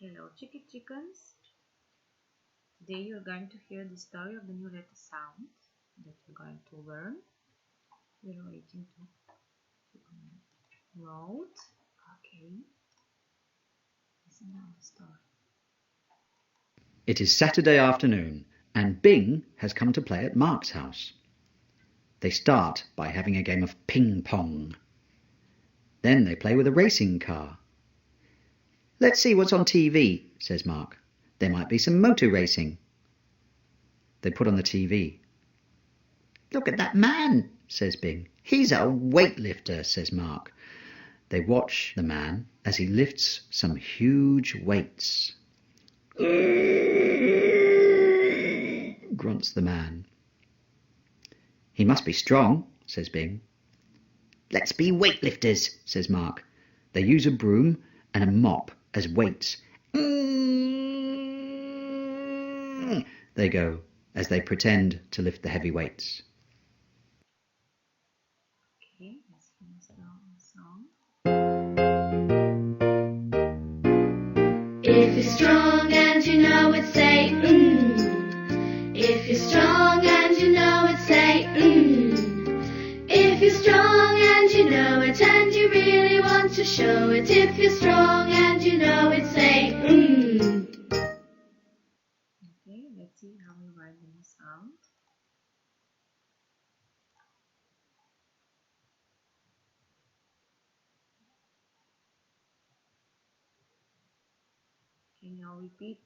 Hello, Chicky Chickens. Today you're going to hear the story of the new letter sound that you're going to learn. We're waiting to load. Okay. Listen now the story. It is Saturday afternoon, and Bing has come to play at Mark's house. They start by having a game of ping-pong. Then they play with a racing car. "Let's see what's on TV," says Mark. "There might be some motor racing." They put on the TV. "Look at that man," says Bing. "He's a weightlifter," says Mark. They watch the man as he lifts some huge weights. Grunts the man. "He must be strong," says Bing. "Let's be weightlifters," says Mark. They use a broom and a mop as weights. They go as they pretend to lift the heavy weights. Okay, let's finish the song. If you're strong and you know it, say If you're strong and you know it, say If you're strong and you know it and you really want to show it, if you're strong and you know it, say Okay, let's see how we write the new sound. Can you all repeat?